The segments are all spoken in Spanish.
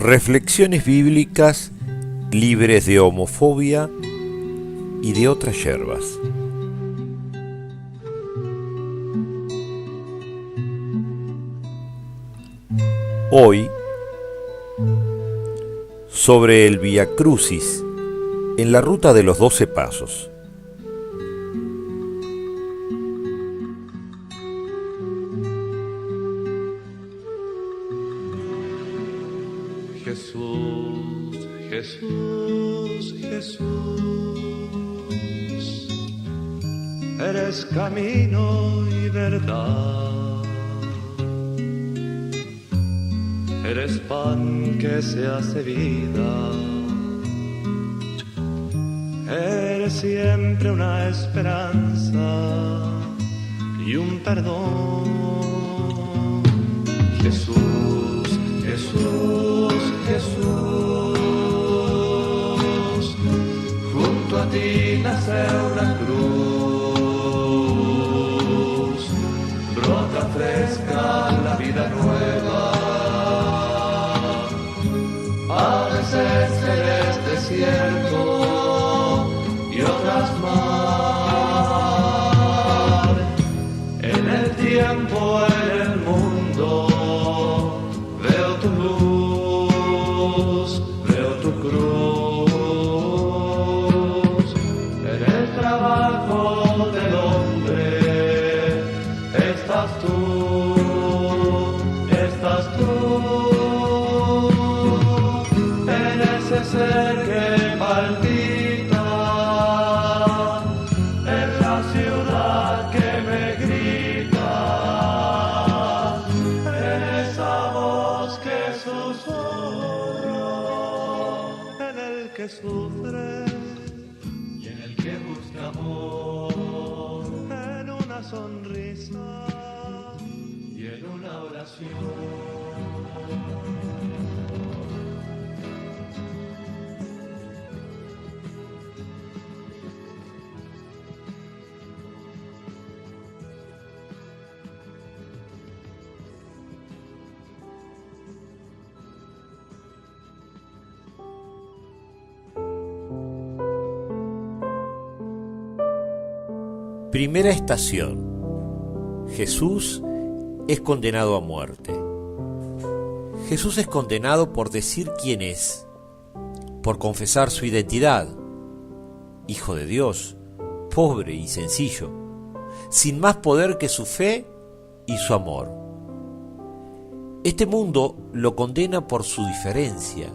Reflexiones bíblicas libres de homofobia y de otras yerbas. Hoy, sobre el Vía Crucis en la ruta de los 12 pasos. Jesús, Jesús, Jesús, eres camino y verdad, eres pan que se hace vida, eres siempre una esperanza y un perdón. Jesús, Jesús, Jesús, junto a ti nace una cruz, brota fresca la vida nueva, a veces eres desierto y otras mar, en el tiempo, en el mundo, veo tu luz, veo tu cruz, en el trabajo del hombre estás tú, en ese ser que palpita, en la ciudad que me grita, en esa voz que susurra, en el que sufre y en el que busca amor, en una sonrisa y en una oración. Primera estación. Jesús es condenado a muerte. Jesús es condenado por decir quién es, por confesar su identidad. Hijo de Dios, pobre y sencillo, sin más poder que su fe y su amor. Este mundo lo condena por su diferencia,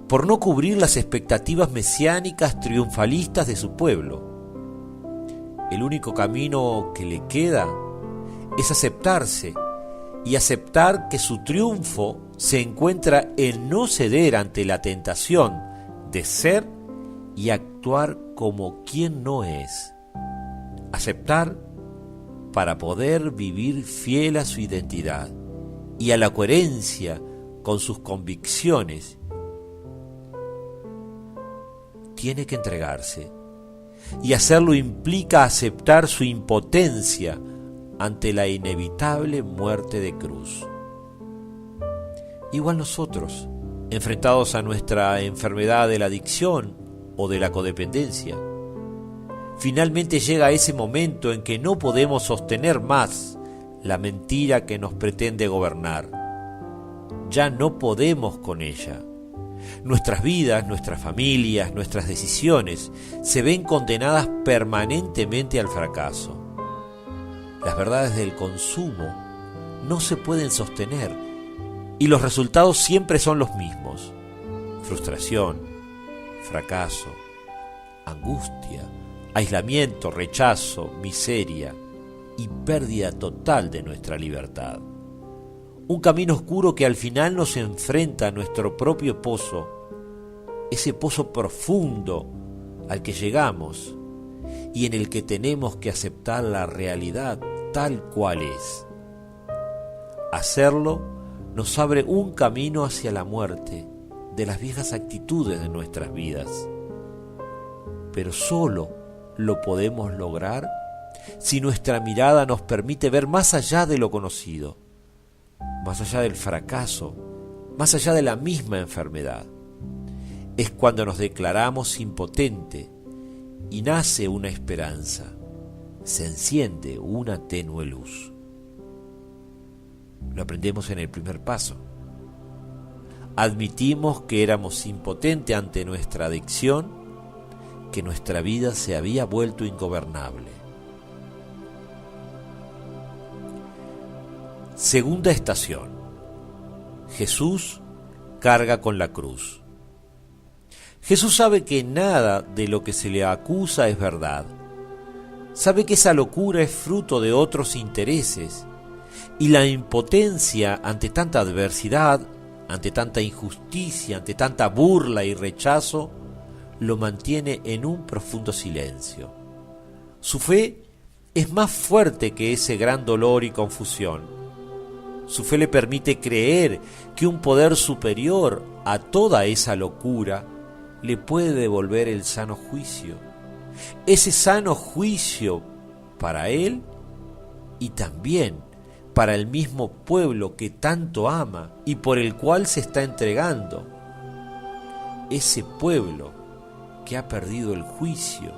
por no cubrir las expectativas mesiánicas triunfalistas de su pueblo. El único camino que le queda es aceptarse y aceptar que su triunfo se encuentra en no ceder ante la tentación de ser y actuar como quien no es. Aceptar para poder vivir fiel a su identidad y a la coherencia con sus convicciones. Tiene que entregarse. Y hacerlo implica aceptar su impotencia ante la inevitable muerte de cruz. Igual nosotros, enfrentados a nuestra enfermedad de la adicción o de la codependencia, finalmente llega ese momento en que no podemos sostener más la mentira que nos pretende gobernar. Ya no podemos con ella. Nuestras vidas, nuestras familias, nuestras decisiones se ven condenadas permanentemente al fracaso. Las verdades del consumo no se pueden sostener y los resultados siempre son los mismos: frustración, fracaso, angustia, aislamiento, rechazo, miseria y pérdida total de nuestra libertad. Un camino oscuro que al final nos enfrenta a nuestro propio pozo, ese pozo profundo al que llegamos y en el que tenemos que aceptar la realidad tal cual es. Hacerlo nos abre un camino hacia la muerte de las viejas actitudes de nuestras vidas. Pero solo lo podemos lograr si nuestra mirada nos permite ver más allá de lo conocido, más allá del fracaso más allá de la misma enfermedad. Es cuando nos declaramos impotentes y nace una esperanza, se enciende una tenue luz. Lo aprendemos en el primer paso. Admitimos que éramos impotentes ante nuestra adicción, que nuestra vida se había vuelto ingobernable. Segunda estación. Jesús carga con la cruz. Jesús sabe que nada de lo que se le acusa es verdad. Sabe que esa locura es fruto de otros intereses, y la impotencia ante tanta adversidad, ante tanta injusticia, ante tanta burla y rechazo, lo mantiene en un profundo silencio. Su fe es más fuerte que ese gran dolor y confusión. Su fe le permite creer que un poder superior a toda esa locura le puede devolver el sano juicio. Ese sano juicio para él y también para el mismo pueblo que tanto ama y por el cual se está entregando. Ese pueblo que ha perdido el juicio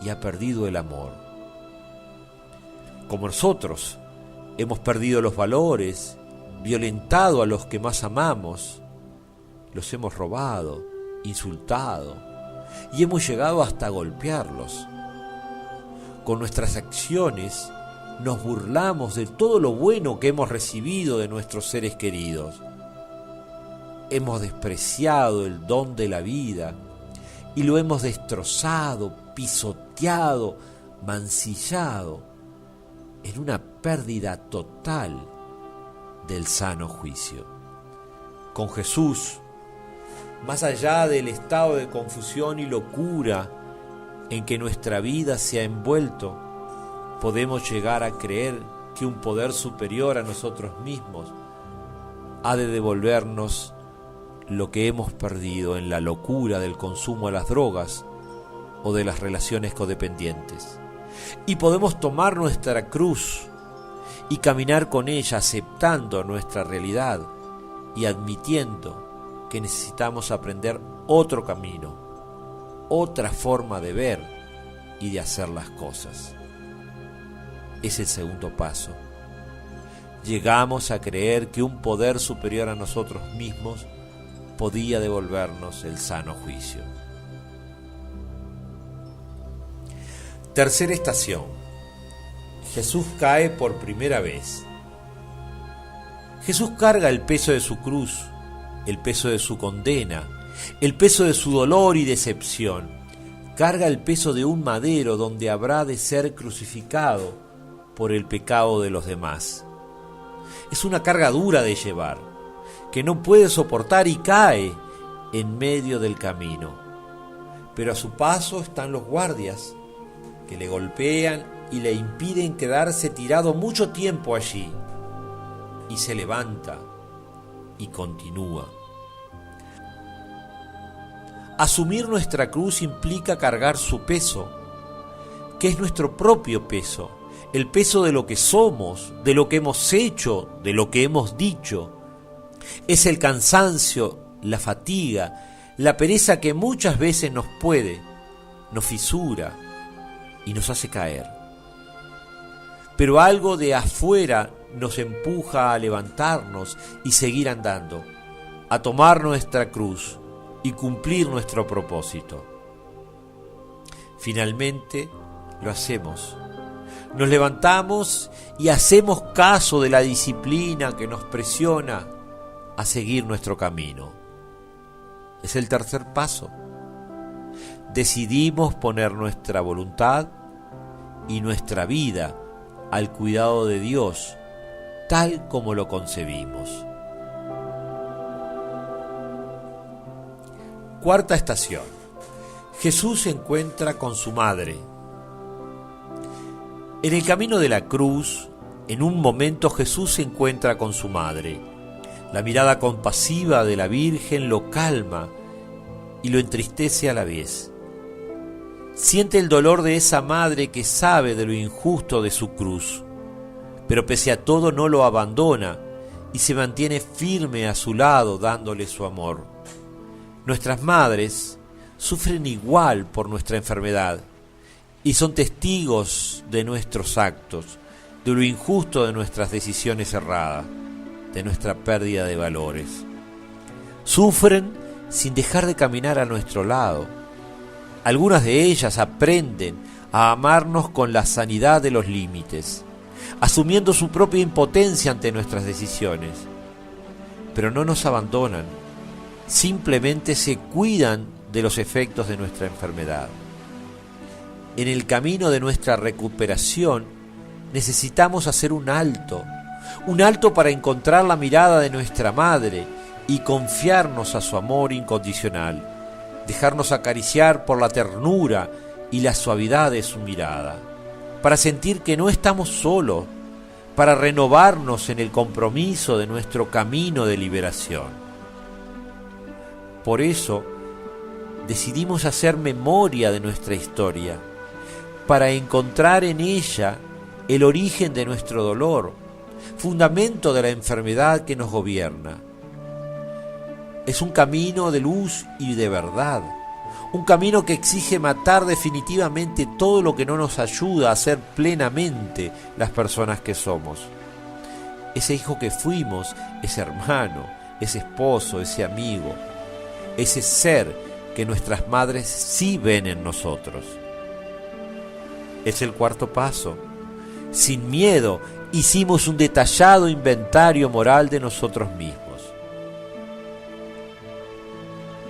y ha perdido el amor. Como nosotros hemos perdido los valores, violentado a los que más amamos, los hemos robado, insultado y hemos llegado hasta golpearlos. Con nuestras acciones nos burlamos de todo lo bueno que hemos recibido de nuestros seres queridos. Hemos despreciado el don de la vida y lo hemos destrozado, pisoteado, mancillado en una pérdida total del sano juicio. Con Jesús, más allá del estado de confusión y locura en que nuestra vida se ha envuelto, podemos llegar a creer que un poder superior a nosotros mismos ha de devolvernos lo que hemos perdido en la locura del consumo de las drogas o de las relaciones codependientes. Y podemos tomar nuestra cruz y caminar con ella aceptando nuestra realidad y admitiendo que necesitamos aprender otro camino, otra forma de ver y de hacer las cosas. Es el segundo paso. Llegamos a creer que un poder superior a nosotros mismos podía devolvernos el sano juicio. Tercera estación. Jesús cae por primera vez. Jesús carga el peso de su cruz, el peso de su condena, el peso de su dolor y decepción. Carga el peso de un madero donde habrá de ser crucificado por el pecado de los demás. Es una carga dura de llevar, que no puede soportar y cae en medio del camino. Pero a su paso están los guardias, que le golpean y le impiden quedarse tirado mucho tiempo allí. Y se levanta y continúa. Asumir nuestra cruz implica cargar su peso, que es nuestro propio peso, el peso de lo que somos, de lo que hemos hecho, de lo que hemos dicho. Es el cansancio, la fatiga, la pereza que muchas veces nos fisura y nos hace caer. Pero algo de afuera nos empuja a levantarnos y seguir andando, a tomar nuestra cruz y cumplir nuestro propósito. Finalmente lo hacemos. Nos levantamos y hacemos caso de la disciplina que nos presiona a seguir nuestro camino. Es el tercer paso. Decidimos poner nuestra voluntad y nuestra vida al cuidado de Dios, tal como lo concebimos. Cuarta estación. Jesús se encuentra con su madre. En el camino de la cruz, en un momento Jesús se encuentra con su madre. La mirada compasiva de la Virgen lo calma y lo entristece a la vez. Siente el dolor de esa madre que sabe de lo injusto de su cruz, pero pese a todo no lo abandona y se mantiene firme a su lado dándole su amor. Nuestras madres sufren igual por nuestra enfermedad y son testigos de nuestros actos, de lo injusto de nuestras decisiones erradas, de nuestra pérdida de valores. Sufren sin dejar de caminar a nuestro lado. Algunas de ellas aprenden a amarnos con la sanidad de los límites, asumiendo su propia impotencia ante nuestras decisiones. Pero no nos abandonan, simplemente se cuidan de los efectos de nuestra enfermedad. En el camino de nuestra recuperación necesitamos hacer un alto para encontrar la mirada de nuestra madre y confiarnos a su amor incondicional, dejarnos acariciar por la ternura y la suavidad de su mirada, para sentir que no estamos solos, para renovarnos en el compromiso de nuestro camino de liberación. Por eso, decidimos hacer memoria de nuestra historia, para encontrar en ella el origen de nuestro dolor, fundamento de la enfermedad que nos gobierna. Es un camino de luz y de verdad, un camino que exige matar definitivamente todo lo que no nos ayuda a ser plenamente las personas que somos. Ese hijo que fuimos, ese hermano, ese esposo, ese amigo, ese ser que nuestras madres sí ven en nosotros. Es el cuarto paso. Sin miedo, hicimos un detallado inventario moral de nosotros mismos.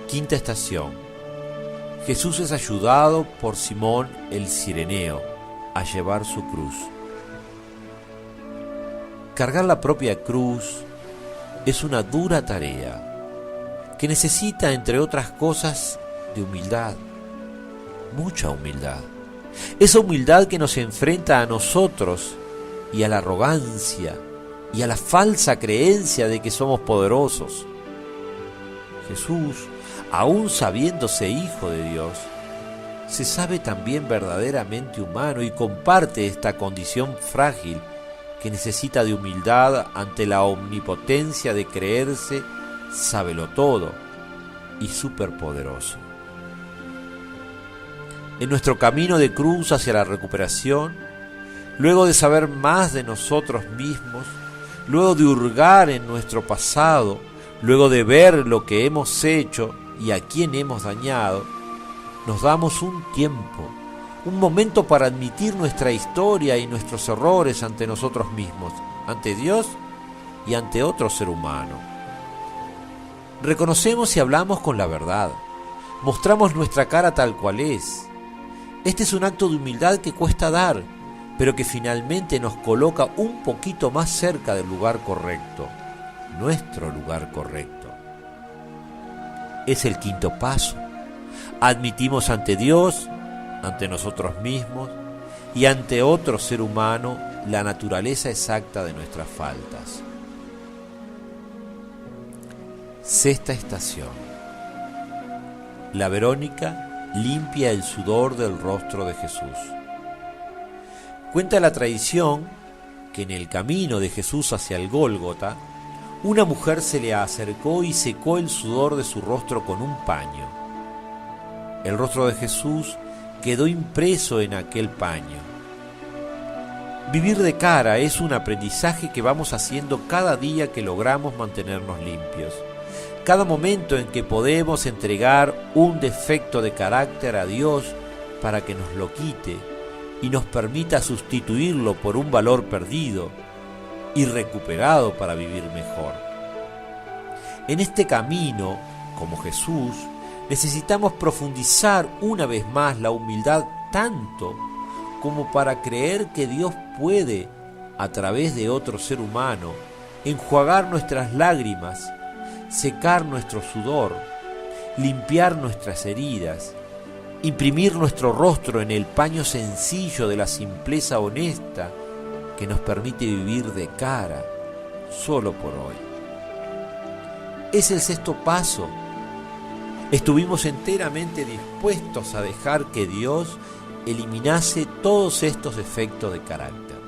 Quinta estación. Jesús es ayudado por Simón el Cireneo a llevar su cruz. Cargar la propia cruz es una dura tarea que necesita, entre otras cosas, de humildad, mucha humildad. Esa humildad que nos enfrenta a nosotros y a la arrogancia y a la falsa creencia de que somos poderosos. Jesús, aún sabiéndose hijo de Dios, se sabe también verdaderamente humano y comparte esta condición frágil que necesita de humildad ante la omnipotencia de creerse sábelotodo y superpoderoso. En nuestro camino de cruz hacia la recuperación, luego de saber más de nosotros mismos, luego de hurgar en nuestro pasado, luego de ver lo que hemos hecho y a quién hemos dañado, nos damos un tiempo, un momento para admitir nuestra historia y nuestros errores ante nosotros mismos, ante Dios y ante otro ser humano. Reconocemos y hablamos con la verdad, mostramos nuestra cara tal cual es. Este es un acto de humildad que cuesta dar, pero que finalmente nos coloca un poquito más cerca del lugar correcto, nuestro lugar correcto. Es el quinto paso. Admitimos ante Dios, ante nosotros mismos y ante otro ser humano la naturaleza exacta de nuestras faltas. Sexta estación. La Verónica limpia el sudor del rostro de Jesús. Cuenta la tradición que en el camino de Jesús hacia el Gólgota, una mujer se le acercó y secó el sudor de su rostro con un paño. El rostro de Jesús quedó impreso en aquel paño. Vivir de cara es un aprendizaje que vamos haciendo cada día que logramos mantenernos limpios. Cada momento en que podemos entregar un defecto de carácter a Dios para que nos lo quite y nos permita sustituirlo por un valor perdido y recuperado para vivir mejor. En este camino, como Jesús, necesitamos profundizar una vez más la humildad tanto como para creer que Dios puede, a través de otro ser humano, enjuagar nuestras lágrimas, secar nuestro sudor, limpiar nuestras heridas, imprimir nuestro rostro en el paño sencillo de la simpleza honesta que nos permite vivir de cara, solo por hoy. Es el sexto paso. Estuvimos enteramente dispuestos a dejar que Dios eliminase todos estos defectos de carácter.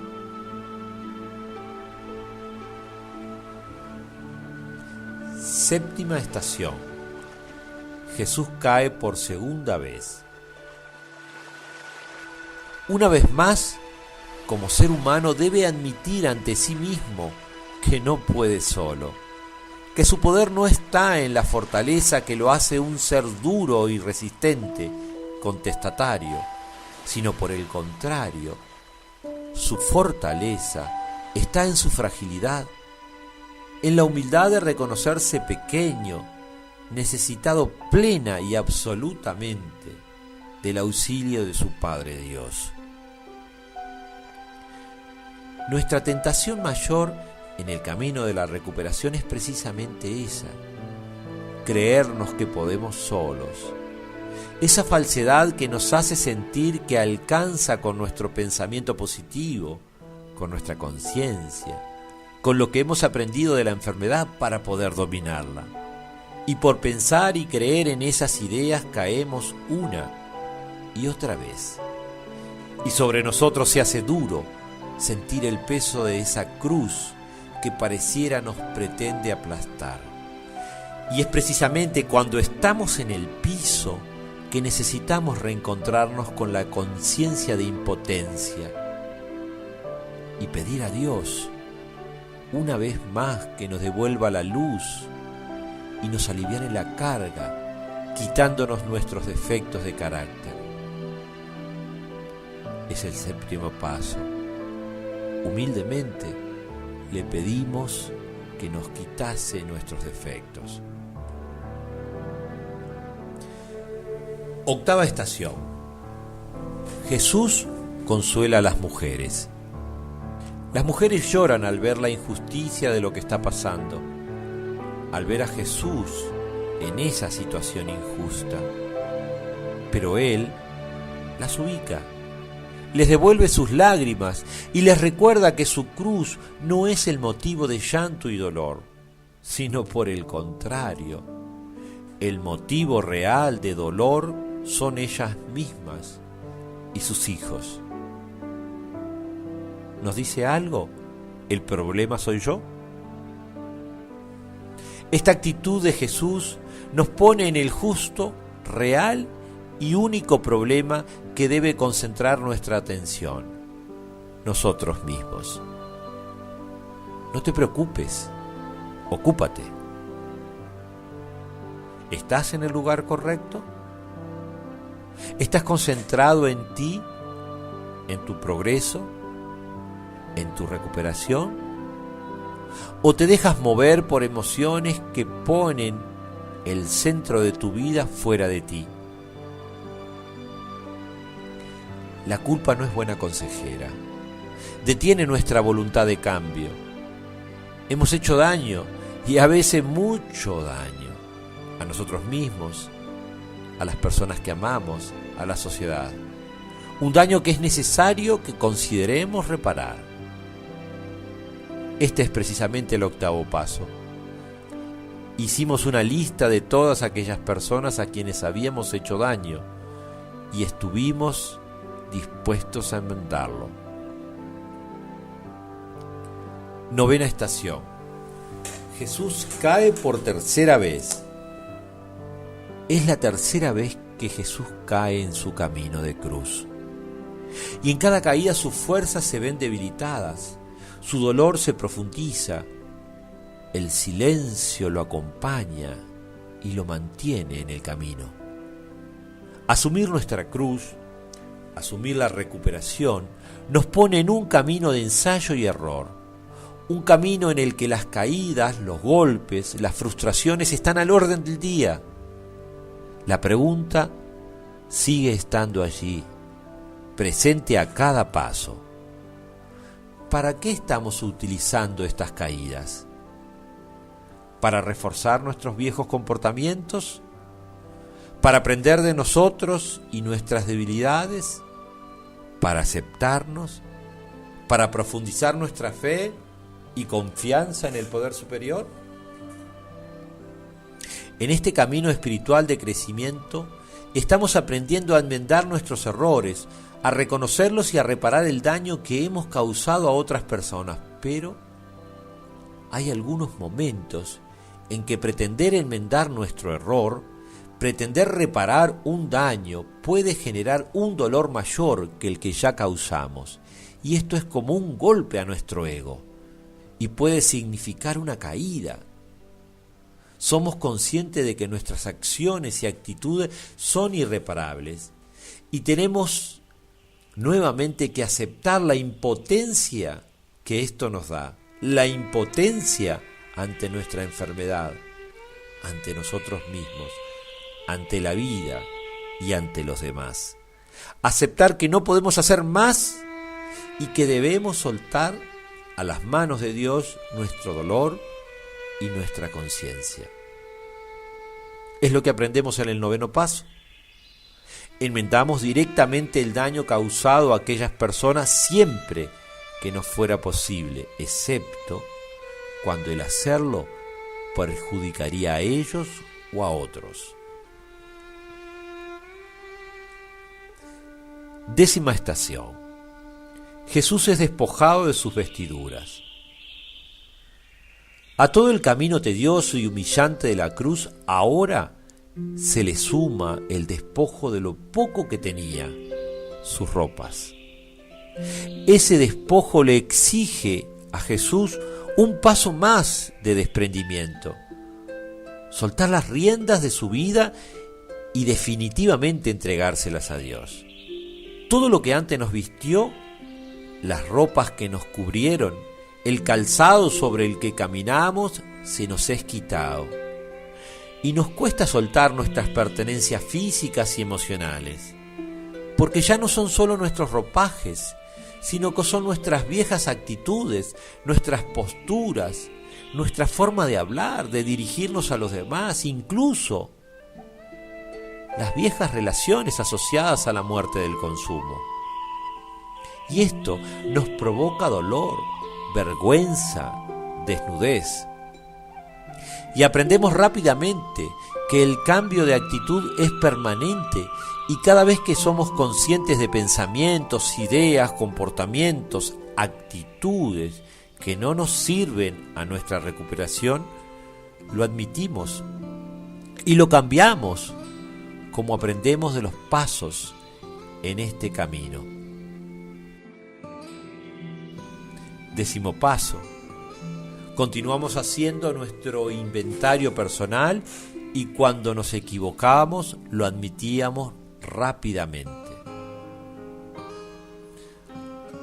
Séptima estación. Jesús cae por segunda vez. Una vez más, como ser humano debe admitir ante sí mismo que no puede solo, que su poder no está en la fortaleza que lo hace un ser duro y resistente, contestatario, sino por el contrario, su fortaleza está en su fragilidad, en la humildad de reconocerse pequeño, necesitado plena y absolutamente del auxilio de su Padre Dios. Nuestra tentación mayor en el camino de la recuperación es precisamente esa: creernos que podemos solos. Esa falsedad que nos hace sentir que alcanza con nuestro pensamiento positivo, con nuestra conciencia, con lo que hemos aprendido de la enfermedad para poder dominarla. Y por pensar y creer en esas ideas caemos una y otra vez. Y sobre nosotros se hace duro sentir el peso de esa cruz que pareciera nos pretende aplastar. Y es precisamente cuando estamos en el piso que necesitamos reencontrarnos con la conciencia de impotencia y pedir a Dios una vez más que nos devuelva la luz y nos aliviane la carga, quitándonos nuestros defectos de carácter. Es el séptimo paso. Humildemente le pedimos que nos quitase nuestros defectos. Octava estación. Jesús consuela a las mujeres. Las mujeres lloran al ver la injusticia de lo que está pasando, al ver a Jesús en esa situación injusta. Pero Él las ubica, les devuelve sus lágrimas y les recuerda que su cruz no es el motivo de llanto y dolor, sino por el contrario, el motivo real de dolor son ellas mismas y sus hijos. ¿Nos dice algo? ¿El problema soy yo? Esta actitud de Jesús nos pone en el justo, real y único problema que debe concentrar nuestra atención: nosotros mismos. No te preocupes, ocúpate. ¿Estás en el lugar correcto? ¿Estás concentrado en ti, en tu progreso, en tu recuperación? ¿O te dejas mover por emociones que ponen el centro de tu vida fuera de ti? La culpa no es buena consejera. Detiene nuestra voluntad de cambio. Hemos hecho daño, y a veces mucho daño, a nosotros mismos, a las personas que amamos, a la sociedad. Un daño que es necesario que consideremos reparar. Este es precisamente el octavo paso. Hicimos una lista de todas aquellas personas a quienes habíamos hecho daño y estuvimos dispuestos a enmendarlo. Novena estación. Jesús cae por tercera vez. Es la tercera vez que Jesús cae en su camino de cruz. Y en cada caída sus fuerzas se ven debilitadas, su dolor se profundiza, el silencio lo acompaña y lo mantiene en el camino. Asumir nuestra cruz, asumir la recuperación, nos pone en un camino de ensayo y error, un camino en el que las caídas, los golpes, las frustraciones están al orden del día. La pregunta sigue estando allí, presente a cada paso. ¿Para qué estamos utilizando estas caídas? ¿Para reforzar nuestros viejos comportamientos? ¿Para aprender de nosotros y nuestras debilidades? ¿Para aceptarnos? ¿Para profundizar nuestra fe y confianza en el poder superior? En este camino espiritual de crecimiento, estamos aprendiendo a enmendar nuestros errores, a reconocerlos y a reparar el daño que hemos causado a otras personas. Pero hay algunos momentos en que pretender enmendar nuestro error, pretender reparar un daño, puede generar un dolor mayor que el que ya causamos. Y esto es como un golpe a nuestro ego y puede significar una caída. Somos conscientes de que nuestras acciones y actitudes son irreparables y tenemos nuevamente que aceptar la impotencia que esto nos da, la impotencia ante nuestra enfermedad, ante nosotros mismos, ante la vida y ante los demás. Aceptar que no podemos hacer más y que debemos soltar a las manos de Dios nuestro dolor y nuestra conciencia. Es lo que aprendemos en el 9º paso. Enmendamos directamente el daño causado a aquellas personas siempre que nos fuera posible, excepto cuando el hacerlo perjudicaría a ellos o a otros. 10ª estación. Jesús es despojado de sus vestiduras. A todo el camino tedioso y humillante de la cruz, ahora se le suma el despojo de lo poco que tenía, sus ropas. Ese despojo le exige a Jesús un paso más de desprendimiento, soltar las riendas de su vida y definitivamente entregárselas a Dios. Todo lo que antes nos vistió, las ropas que nos cubrieron, el calzado sobre el que caminamos, se nos es quitado. Y nos cuesta soltar nuestras pertenencias físicas y emocionales, porque ya no son solo nuestros ropajes, sino que son nuestras viejas actitudes, nuestras posturas, nuestra forma de hablar, de dirigirnos a los demás, incluso las viejas relaciones asociadas a la muerte del consumo. Y esto nos provoca dolor, vergüenza, desnudez. Y aprendemos rápidamente que el cambio de actitud es permanente y cada vez que somos conscientes de pensamientos, ideas, comportamientos, actitudes que no nos sirven a nuestra recuperación, lo admitimos y lo cambiamos, como aprendemos de los pasos en este camino. 10º paso. Continuamos haciendo nuestro inventario personal y cuando nos equivocábamos lo admitíamos rápidamente.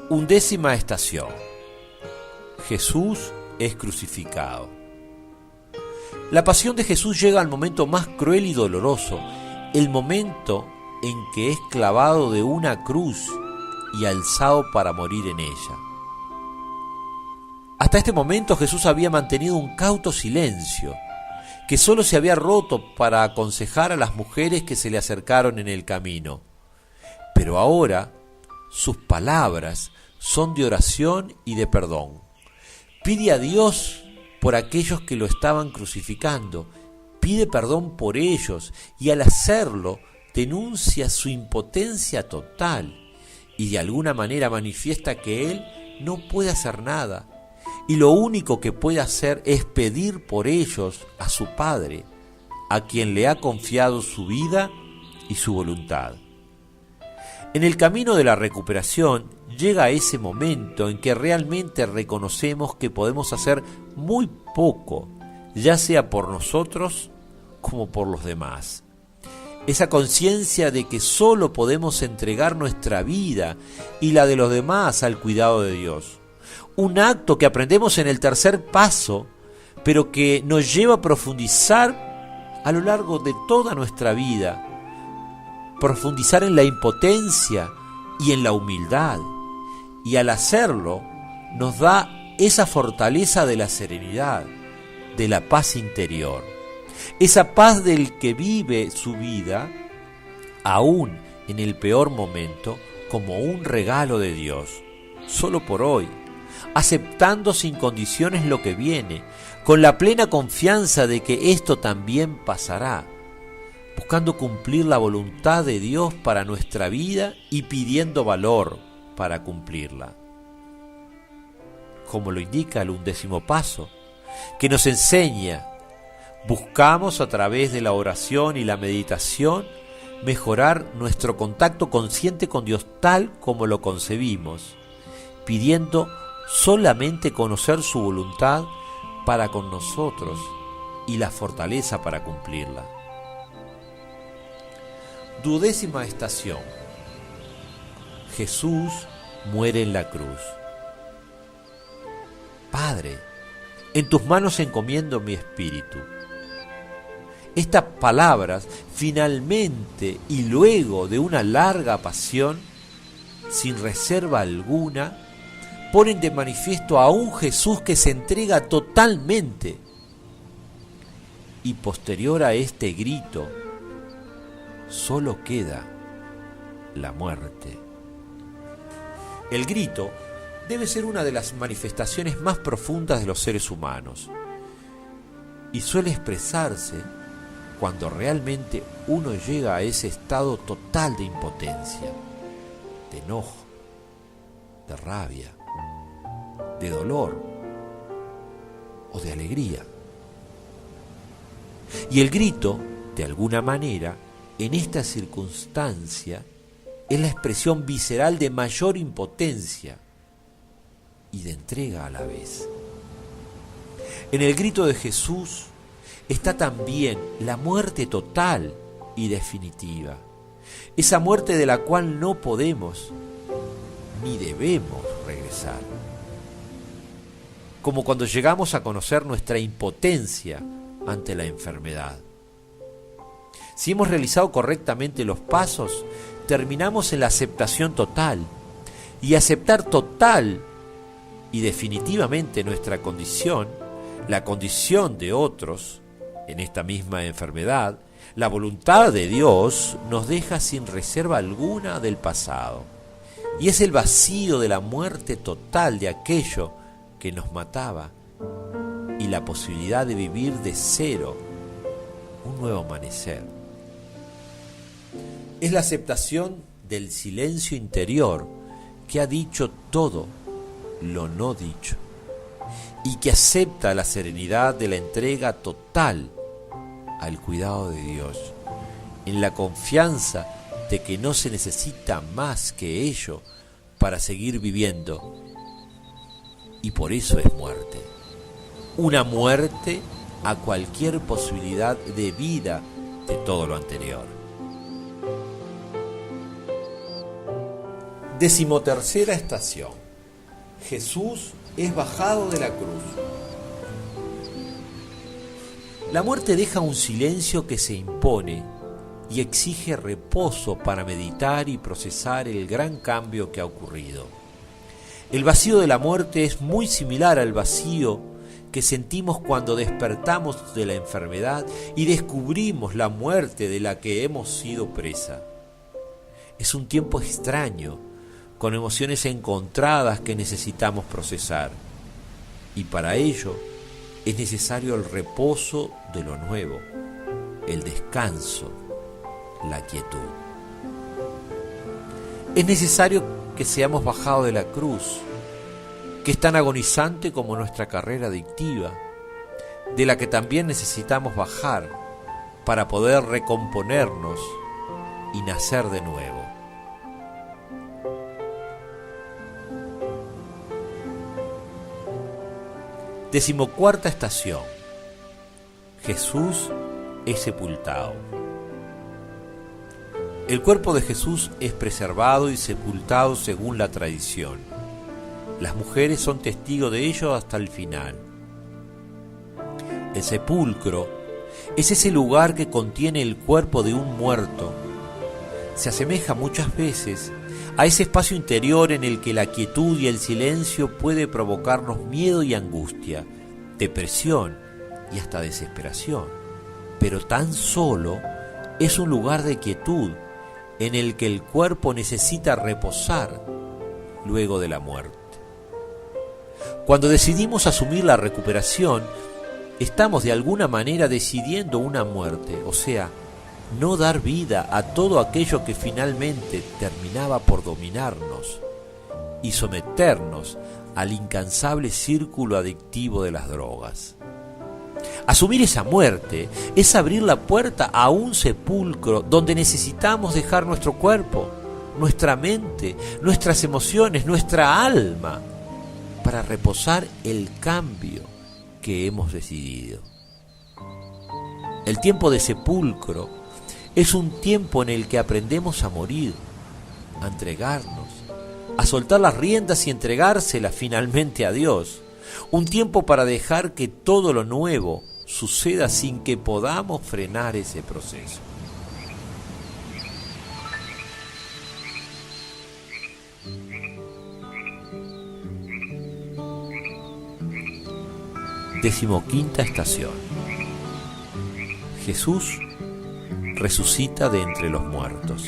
11ª estación. Jesús es crucificado. La pasión de Jesús llega al momento más cruel y doloroso, el momento en que es clavado de una cruz y alzado para morir en ella. Hasta este momento Jesús había mantenido un cauto silencio, que solo se había roto para aconsejar a las mujeres que se le acercaron en el camino. Pero ahora sus palabras son de oración y de perdón. Pide a Dios por aquellos que lo estaban crucificando, pide perdón por ellos y al hacerlo denuncia su impotencia total y de alguna manera manifiesta que él no puede hacer nada. Y lo único que puede hacer es pedir por ellos a su Padre, a quien le ha confiado su vida y su voluntad. En el camino de la recuperación llega ese momento en que realmente reconocemos que podemos hacer muy poco, ya sea por nosotros como por los demás. Esa conciencia de que solo podemos entregar nuestra vida y la de los demás al cuidado de Dios. Un acto que aprendemos en el 3er paso, pero que nos lleva a profundizar a lo largo de toda nuestra vida. Profundizar en la impotencia y en la humildad. Y al hacerlo, nos da esa fortaleza de la serenidad, de la paz interior. Esa paz del que vive su vida, aún en el peor momento, como un regalo de Dios, solo por hoy. Aceptando sin condiciones lo que viene, con la plena confianza de que esto también pasará, buscando cumplir la voluntad de Dios para nuestra vida y pidiendo valor para cumplirla. Como lo indica el 11º paso, que nos enseña Buscamos a través de la oración y la meditación mejorar nuestro contacto consciente con Dios tal como lo concebimos, pidiendo solamente conocer su voluntad para con nosotros y la fortaleza para cumplirla. 12ª estación. Jesús muere en la cruz. Padre, en tus manos encomiendo mi espíritu. Estas palabras, finalmente y luego de una larga pasión, sin reserva alguna, ponen de manifiesto a un Jesús que se entrega totalmente. Y posterior a este grito, solo queda la muerte. El grito debe ser una de las manifestaciones más profundas de los seres humanos y suele expresarse cuando realmente uno llega a ese estado total de impotencia, de enojo, de rabia, de dolor o de alegría. Y el grito, de alguna manera, en esta circunstancia, es la expresión visceral de mayor impotencia y de entrega a la vez. En el grito de Jesús está también la muerte total y definitiva, esa muerte de la cual no podemos ni debemos regresar. Como cuando llegamos a conocer nuestra impotencia ante la enfermedad. Si hemos realizado correctamente los pasos, terminamos en la aceptación total. Y aceptar total y definitivamente nuestra condición, la condición de otros en esta misma enfermedad, la voluntad de Dios nos deja sin reserva alguna del pasado. Y es el vacío de la muerte total de aquello que nos mataba y la posibilidad de vivir de cero un nuevo amanecer. Es la aceptación del silencio interior que ha dicho todo lo no dicho y que acepta la serenidad de la entrega total al cuidado de Dios, en la confianza de que no se necesita más que ello para seguir viviendo, y por eso es muerte. Una muerte a cualquier posibilidad de vida de todo lo anterior. 13ª estación. Jesús es bajado de la cruz. La muerte deja un silencio que se impone y exige reposo para meditar y procesar el gran cambio que ha ocurrido. El vacío de la muerte es muy similar al vacío que sentimos cuando despertamos de la enfermedad y descubrimos la muerte de la que hemos sido presa. Es un tiempo extraño, con emociones encontradas que necesitamos procesar, y para ello es necesario el reposo de lo nuevo, el descanso, la quietud. Es necesario que seamos bajados de la cruz, que es tan agonizante como nuestra carrera adictiva, de la que también necesitamos bajar para poder recomponernos y nacer de nuevo. Decimocuarta estación. Jesús es sepultado. El cuerpo de Jesús es preservado y sepultado según la tradición. Las mujeres son testigos de ello hasta el final. El sepulcro es ese lugar que contiene el cuerpo de un muerto. Se asemeja muchas veces a ese espacio interior en el que la quietud y el silencio puede provocarnos miedo y angustia, depresión y hasta desesperación. Pero tan solo es un lugar de quietud en el que el cuerpo necesita reposar luego de la muerte. Cuando decidimos asumir la recuperación, estamos de alguna manera decidiendo una muerte, o sea, no dar vida a todo aquello que finalmente terminaba por dominarnos y someternos al incansable círculo adictivo de las drogas. Asumir esa muerte es abrir la puerta a un sepulcro donde necesitamos dejar nuestro cuerpo, nuestra mente, nuestras emociones, nuestra alma, para reposar el cambio que hemos decidido. El tiempo de sepulcro es un tiempo en el que aprendemos a morir, a entregarnos, a soltar las riendas y entregárselas finalmente a Dios. Un tiempo para dejar que todo lo nuevo suceda sin que podamos frenar ese proceso. Decimoquinta estación. Jesús resucita de entre los muertos.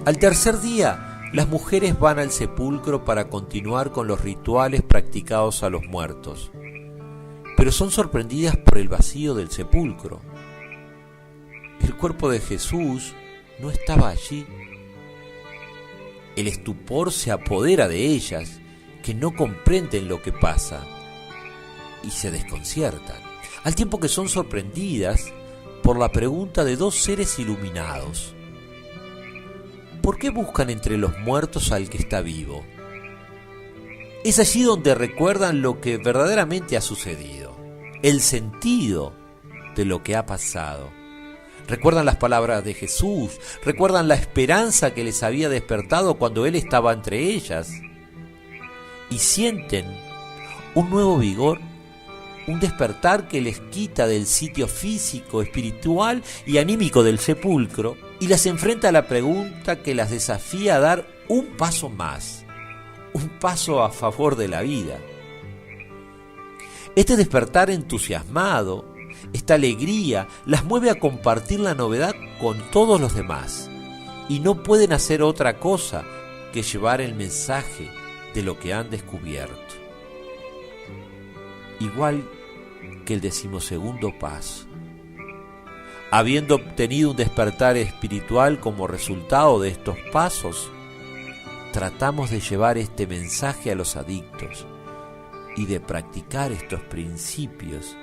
Al tercer día, las mujeres van al sepulcro para continuar con los rituales practicados a los muertos, pero son sorprendidas por el vacío del sepulcro. El cuerpo de Jesús no estaba allí. El estupor se apodera de ellas, que no comprenden lo que pasa y se desconciertan, al tiempo que son sorprendidas por la pregunta de dos seres iluminados. ¿Por qué buscan entre los muertos al que está vivo? Es allí donde recuerdan lo que verdaderamente ha sucedido, el sentido de lo que ha pasado. Recuerdan las palabras de Jesús, recuerdan la esperanza que les había despertado cuando Él estaba entre ellas, y sienten un nuevo vigor, un despertar que les quita del sitio físico, espiritual y anímico del sepulcro y las enfrenta a la pregunta que las desafía a dar un paso más, un paso a favor de la vida. Este despertar entusiasmado, esta alegría, las mueve a compartir la novedad con todos los demás y no pueden hacer otra cosa que llevar el mensaje de lo que han descubierto. Igual que el 12º paso. Habiendo obtenido un despertar espiritual como resultado de estos pasos, tratamos de llevar este mensaje a los adictos y de practicar estos principios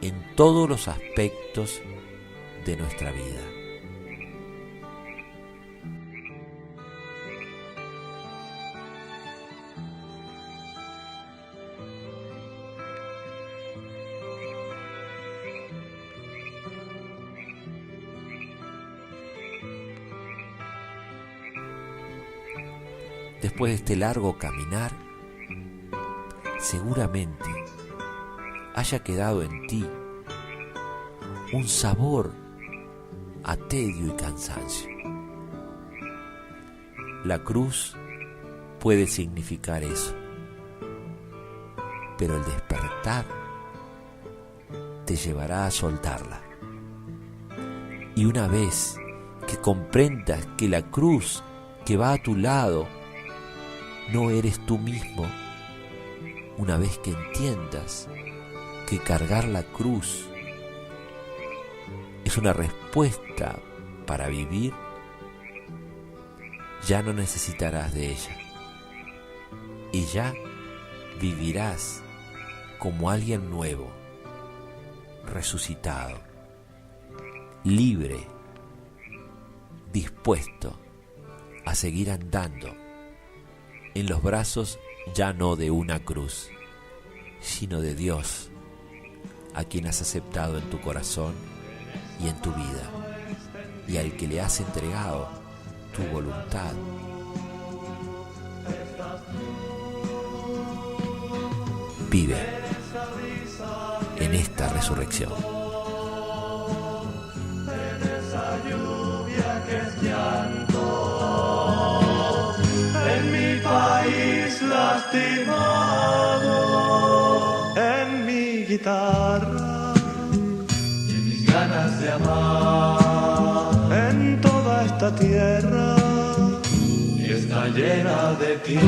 en todos los aspectos de nuestra vida. Después de este largo caminar, seguramente haya quedado en ti un sabor a tedio y cansancio. La cruz puede significar eso, pero el despertar te llevará a soltarla. Y una vez que comprendas que la cruz que va a tu lado no eres tú mismo, una vez que entiendas que cargar la cruz es una respuesta para vivir, ya no necesitarás de ella y ya vivirás como alguien nuevo, resucitado, libre, dispuesto a seguir andando en los brazos ya no de una cruz, sino de Dios, a quien has aceptado en tu corazón y en tu vida, y al que le has entregado tu voluntad. Vive en esta resurrección. En esa lluvia que es llanto, en mi país lastimado, en mi guitarra y en mis ganas de amar, en toda esta tierra y está llena de ti.